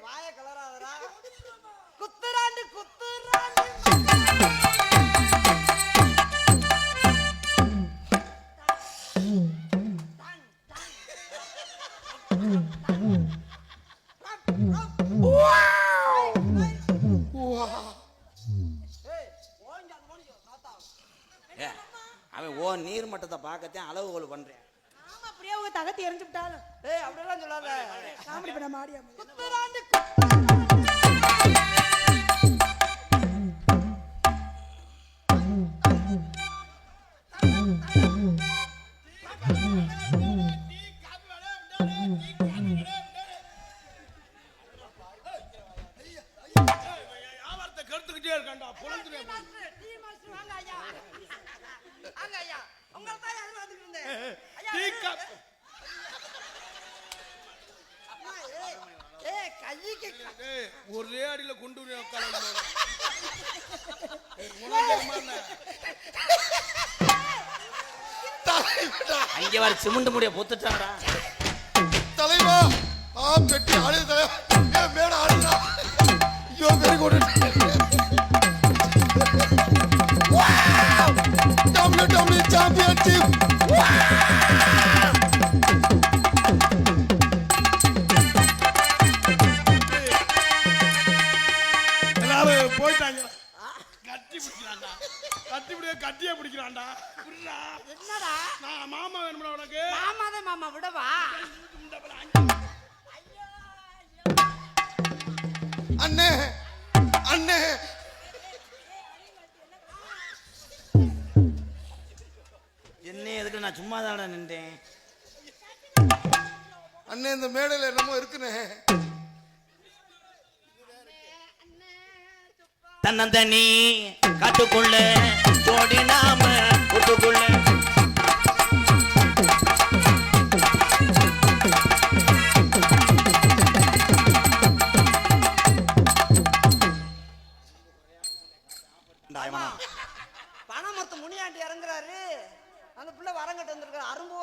வாய கலராதரா குத்துறாண்டு குத்துறாண்டு அவன் ஓ நீர் மட்டத்தை பார்க்கத்தான் அளவுகோல் பண்றேன். ஆமா அப்படியே உங்க தகத்தி எரிஞ்சு விட்டாலும் அப்படியெல்லாம் சொல்லாத. காமெடி பண்ண மாடியா குத்துறாண்டு கருத்துக்கிட்டே இருக்காண்டா பொழுது ஒரே அடியில கொண்டு அங்கே வர சிமெண்ட் முடிய பொத்துட்டாடா தலைவா. பெட்டி ஆடு மேட ஆடுறா. ஐயோ வெரி குட். WWE championship. எல்லாரும் போயிட்டாங்க. கட்டி பிடிக்கிறான்டா. கட்டியே பிடிக்கிறான்டா. என்னடா நான் மாமா வேணும்டா உனக்கு. மாமாதான் மாமா விடவா. அண்ணே அண்ணே என்ன எதுக்கு நான் சும்மா தானே நின்றேன். அண்ணே இந்த மேடையில என்னமோ இருக்குனே. தன்னந்தனி காட்டுக்குள்ள ஜோடி நாம கூட்டுக்குள்ள பணமரத்து முனியாண்டி இறங்குறாரு. அந்த பிள்ளை வரங்கட்டு வந்திருக்காரு. அரும்பு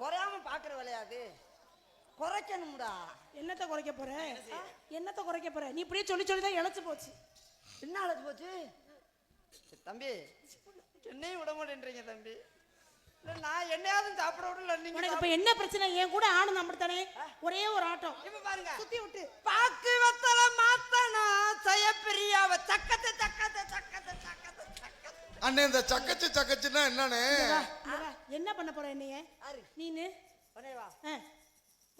குறையாம பாக்குற விளையாது. குறைக்கணும்டா. என்னத்தை குறைக்க போற? என்னத்தை குறைக்க போற? நீ இப்படியே சொல்லி சொல்லி தான் இழைச்சு போச்சு. என்ன அழைச்சு போச்சு தம்பி? என்னையும் விட மாட்டேன்றீங்க தம்பி. இல்ல நான் என்னையாவது சாப்பிட விடல. உனக்கு இப்ப என்ன பிரச்சனை? என் கூட ஆனந்தம் அப்படித்தானே, ஒரே ஒரு ஆட்டம். இப்ப பாருங்க சுத்தி விட்டு பாக்கு வத்தல மாத்தணும் செய்யப்பிரியாவ சக்கத்தை சக்கத்தை சக்கத்தை சக்கத்தை சக்கத்தை. அண்ணே இந்த சக்கச்சுன்னா என்னன்னு என்ன பண்ண போற? என்னைய நீனு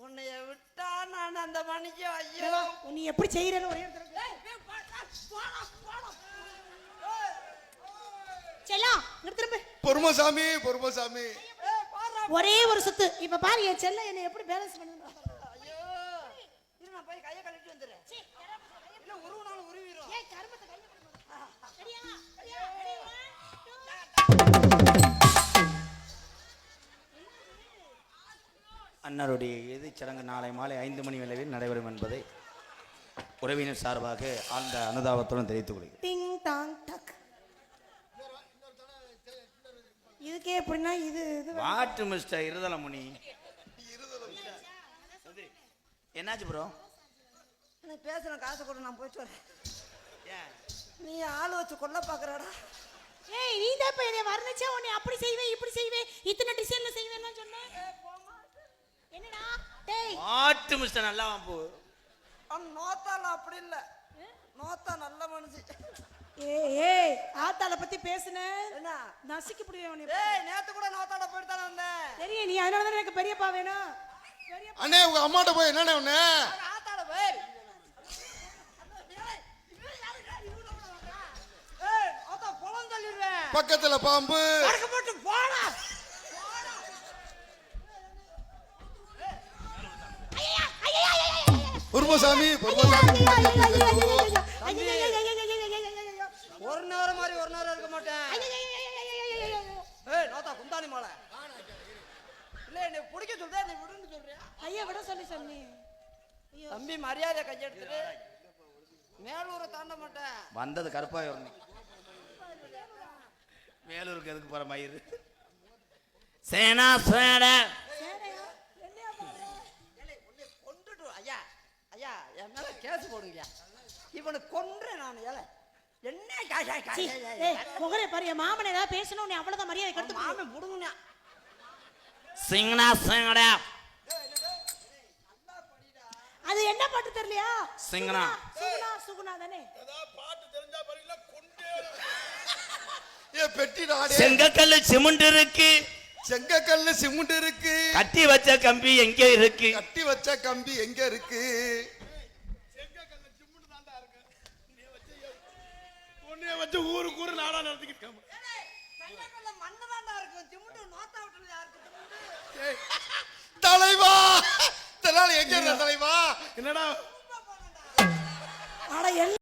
உன்னைய விட்டா நான் அந்த மணிக்கு ஐயோ நீ எப்படி செய்யறன்னு ஒரே செல்லம் திரும்ப. பொறுமசாமி ஒரே ஒரு சுத்து. இப்ப பாரு என் செல்ல என்னை எப்படி பேலன்ஸ் பண்ணுது. ஐயோ இரு நான் போய் கையை கழுவிட்டு வந்துடுறேன். இல்ல உருவனாலும் உருவிடும். ஏய் கருமத்தை கையை கழுவு. சரியா அன்னாருடைய இறுதிச் சடங்கு நாளை மாலை 5 மணி அளவில் நடைபெறும் என்பதை உறவினர் சார்பாக ஆழ்ந்த அனுதாபத்துடன் தெரிவித்துக் கொள்கிறேன். டிங் டாங் டக். இதுக்கே எப்படின்னா இது வாட்டு மிஸ்டர் இருதலமுனி. என்னாச்சு ப்ரோ? எனக்கு பேசுற காசு கூட நான் போயிட்டு வரேன். நீ ஆள் வச்சு கொல்ல பாக்குறடா. ஏய் நீ தான் இப்ப என்னை வர்ணிச்சா உன்னை அப்படி செய்வேன் இப்படி செய்வேன் இத்தனை டிசைன்ல செய்வேன்னு சொன்னேன். என்னடா டேய் வாட்டு மிஸ்டர் நல்லா வாம்பு. நோத்தால அப்படி இல்ல. நோத்தா நல்ல மனுஷி. ஏய் ஆத்தால பத்தி பேசுன என்ன நசிக்கு புடிவே உன்னை. ஏய் நேத்து கூட நோத்தால போயிட்டு தான் வந்தேன். தெரியும் நீ அதனால தான் எனக்கு பெரியப்பா வேணும். அண்ணே உங்க அம்மாட்ட போய் என்னண்ணே உன்னை ஆத்தால போய். ஏய் ஆத்தா பொளம் தள்ளிடுவேன். பக்கத்துல பாம்பு அடக்க போட்டு போடா. பொறுமசாமி ஒரு நேரம் மாதிரி ஒரு நேரம் இருக்க மாட்டேன். ஏய் நோத்தா குந்தாணி மாலை. இல்ல என்ன பிடிக்க சொல்றேன் நீ விடுன்னு சொல்றியா? ஐயா விட சொல்லி தம்பி மரியாதை கையெடுத்துட்டு மேலூரை தாண்ட மாட்டேன். வந்தது கருப்பாயூர். மேலூருக்கு எதுக்கு போற மயிறு? சேனா சேட கொண்டுட்டு ஐயா ஐயா இருக்கியா இவனை கொன்றேன் நான் ஏல என்ன காஷா சீ, ஏய் முகரே பாரு என் மாமன் ஏதாவது பேசணும் நீ அவ்வளவுதான் மரியாதை கெடுத்து மாமன் புடுங்குனா சிங்கனா சிங்கடா அது என்ன பாட்டு தெரியலையா சிங்கனா. சுகுணா தானே ஏ பெட்டி நாடே செங்கக்கல்லு சிமெண்ட் இருக்கு, செங்கக்கல்ல சிமெண்ட் இருக்கு, கட்டி வச்ச கம்பி எங்க இருக்கு? கட்டி வச்ச கம்பி எங்க இருக்கு? வச்சு ஊருக்கு ஊரு நாடா நடத்திக்கிட்டு மண்ணு தாண்டா இருக்கும் சிமுண்டு நோத்தா விட்டுல யாருக்கு தலைவா தலைவா எங்க இருந்த தலைவா என்னடா ஆனா